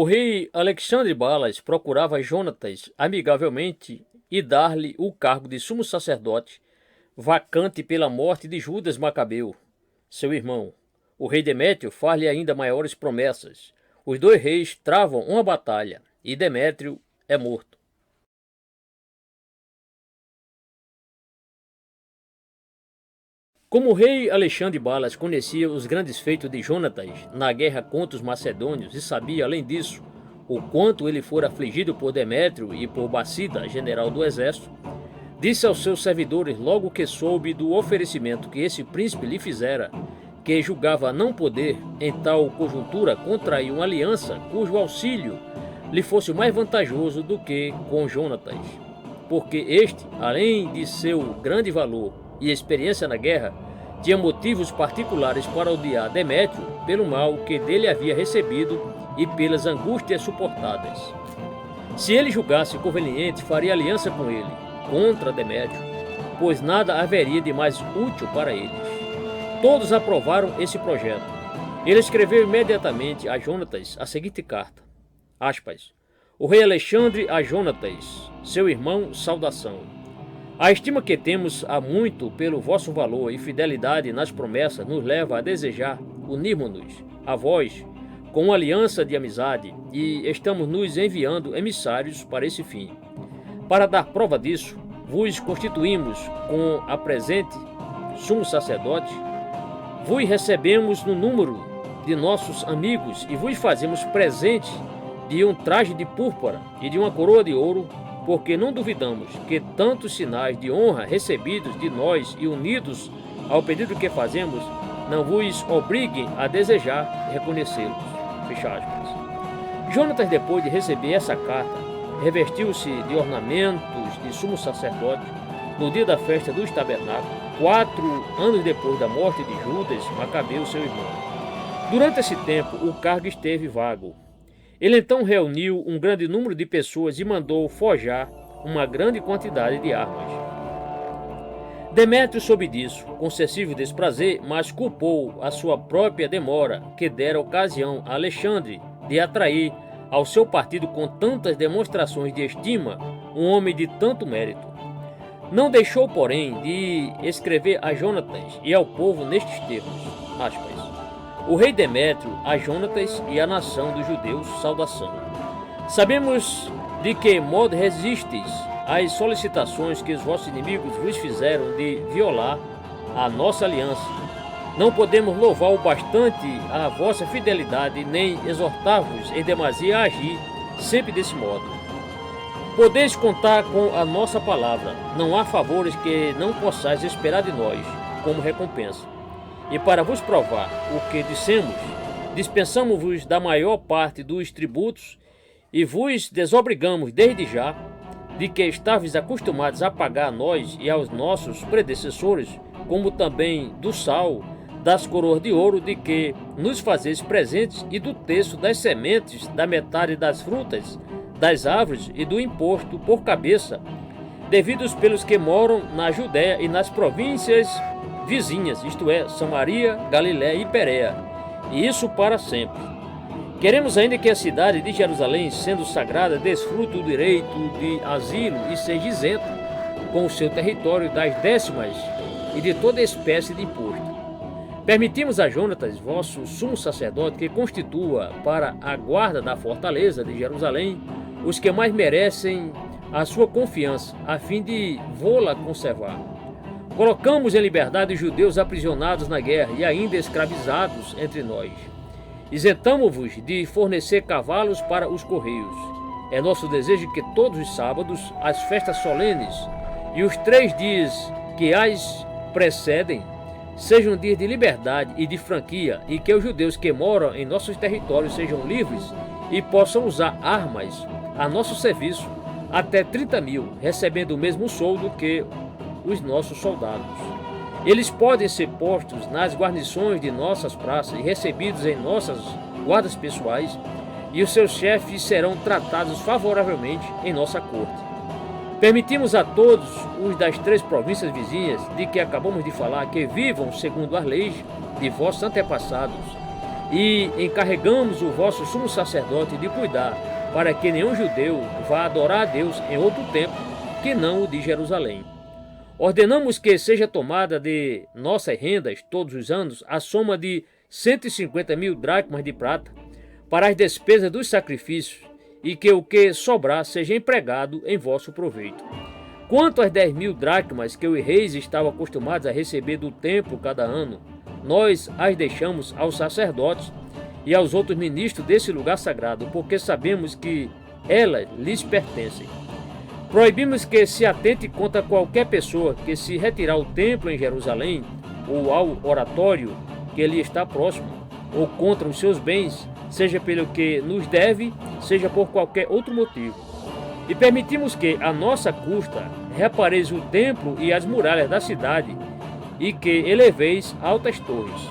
O rei Alexandre Balas procurava Jonatas amigavelmente e dar-lhe o cargo de sumo sacerdote, vacante pela morte de Judas Macabeu, seu irmão. O rei Demétrio faz-lhe ainda maiores promessas. Os dois reis travam uma batalha e Demétrio é morto. Como o rei Alexandre Balas conhecia os grandes feitos de Jonatas na guerra contra os macedônios e sabia, além disso, o quanto ele fora afligido por Demétrio e por Bacida, general do exército, disse aos seus servidores logo que soube do oferecimento que esse príncipe lhe fizera, que julgava não poder, em tal conjuntura, contrair uma aliança cujo auxílio lhe fosse mais vantajoso do que com Jonatas, porque este, além de seu grande valor e experiência na guerra, tinha motivos particulares para odiar Demétrio pelo mal que dele havia recebido e pelas angústias suportadas. Se ele julgasse conveniente, faria aliança com ele, contra Demétrio, pois nada haveria de mais útil para eles. Todos aprovaram esse projeto. Ele escreveu imediatamente a Jonatas a seguinte carta, aspas, o rei Alexandre a Jonatas, seu irmão, saudação. A estima que temos há muito pelo vosso valor e fidelidade nas promessas nos leva a desejar unirmos-nos a vós com uma aliança de amizade e estamos nos enviando emissários para esse fim. Para dar prova disso, vos constituímos com a presente sumo sacerdote, vos recebemos no número de nossos amigos e vos fazemos presente de um traje de púrpura e de uma coroa de ouro, porque não duvidamos que tantos sinais de honra recebidos de nós e unidos ao pedido que fazemos, não vos obriguem a desejar reconhecê-los. Fecha aspas. Jonatas, depois de receber essa carta, revestiu-se de ornamentos de sumo sacerdote no dia da festa dos tabernáculos, 4 anos depois da morte de Judas Macabeu, seu irmão. Durante esse tempo, o cargo esteve vago. Ele então reuniu um grande número de pessoas e mandou forjar uma grande quantidade de armas. Demétrio soube disso, com excessivo desprazer, mas culpou a sua própria demora, que dera ocasião a Alexandre de atrair ao seu partido com tantas demonstrações de estima um homem de tanto mérito. Não deixou, porém, de escrever a Jonatas e ao povo nestes termos, aspas, o rei Demétrio, a Jonatas e a nação dos judeus, saudação. Sabemos de que modo resistes às solicitações que os vossos inimigos vos fizeram de violar a nossa aliança. Não podemos louvar o bastante a vossa fidelidade, nem exortar-vos em demasia a agir sempre desse modo. Podeis contar com a nossa palavra, não há favores que não possais esperar de nós como recompensa. E para vos provar o que dissemos, dispensamos-vos da maior parte dos tributos e vos desobrigamos desde já de que estáveis acostumados a pagar a nós e aos nossos predecessores, como também do sal, das coroas de ouro de que nos fazeis presentes e do terço das sementes, da metade das frutas, das árvores e do imposto por cabeça, devidos pelos que moram na Judéia e nas províncias vizinhas, isto é, Samaria, Galiléia e Pérea, e isso para sempre. Queremos ainda que a cidade de Jerusalém, sendo sagrada, desfrute o direito de asilo e seja isento com o seu território das décimas e de toda espécie de imposto. Permitimos a Jonatas, vosso sumo sacerdote, que constitua para a guarda da fortaleza de Jerusalém os que mais merecem a sua confiança, a fim de vô-la conservar. Colocamos em liberdade os judeus aprisionados na guerra e ainda escravizados entre nós. Isentamo-vos de fornecer cavalos para os correios. É nosso desejo que todos os sábados, as festas solenes e os 3 dias que as precedem sejam dias de liberdade e de franquia, e que os judeus que moram em nossos territórios sejam livres e possam usar armas a nosso serviço até 30.000, recebendo o mesmo soldo que os nossos soldados. Eles podem ser postos nas guarnições de nossas praças e recebidos em nossas guardas pessoais, e os seus chefes serão tratados favoravelmente em nossa corte. Permitimos a todos os das 3 províncias vizinhas de que acabamos de falar que vivam segundo as leis de vossos antepassados, e encarregamos o vosso sumo sacerdote de cuidar, para que nenhum judeu vá adorar a Deus em outro templo que não o de Jerusalém. Ordenamos que seja tomada de nossas rendas todos os anos a soma de 150.000 dracmas de prata para as despesas dos sacrifícios, e que o que sobrar seja empregado em vosso proveito. Quanto às 10.000 dracmas que os reis estavam acostumados a receber do templo cada ano, nós as deixamos aos sacerdotes e aos outros ministros desse lugar sagrado, porque sabemos que elas lhes pertencem. Proibimos que se atente contra qualquer pessoa que se retirar ao templo em Jerusalém ou ao oratório que lhe está próximo, ou contra os seus bens, seja pelo que nos deve, seja por qualquer outro motivo. E permitimos que, a nossa custa, repareis o templo e as muralhas da cidade, e que eleveis altas torres.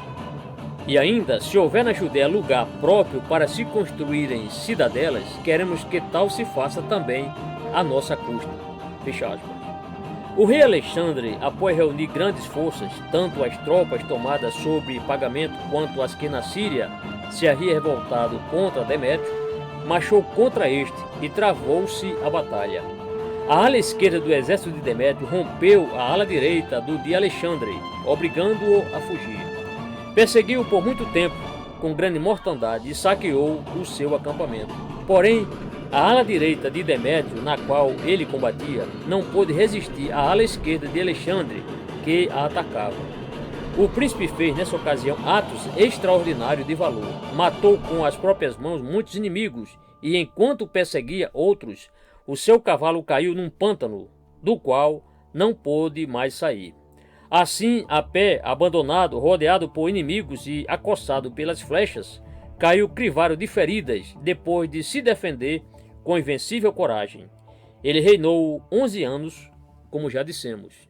E ainda, se houver na Judéia lugar próprio para se construírem cidadelas, queremos que tal se faça também à nossa custa. Fecha aspas. O rei Alexandre, após reunir grandes forças, tanto as tropas tomadas sob pagamento quanto as que na Síria se havia revoltado contra Demétrio, marchou contra este e travou-se a batalha. A ala esquerda do exército de Demétrio rompeu a ala direita do de Alexandre, obrigando-o a fugir. Perseguiu por muito tempo, com grande mortandade, e saqueou o seu acampamento. Porém, a ala direita de Demétrio, na qual ele combatia, não pôde resistir à ala esquerda de Alexandre, que a atacava. O príncipe fez, nessa ocasião, atos extraordinários de valor. Matou com as próprias mãos muitos inimigos, e enquanto perseguia outros, o seu cavalo caiu num pântano, do qual não pôde mais sair. Assim, a pé, abandonado, rodeado por inimigos e acossado pelas flechas, caiu crivado de feridas, depois de se defender com invencível coragem. Ele reinou 11 anos, como já dissemos.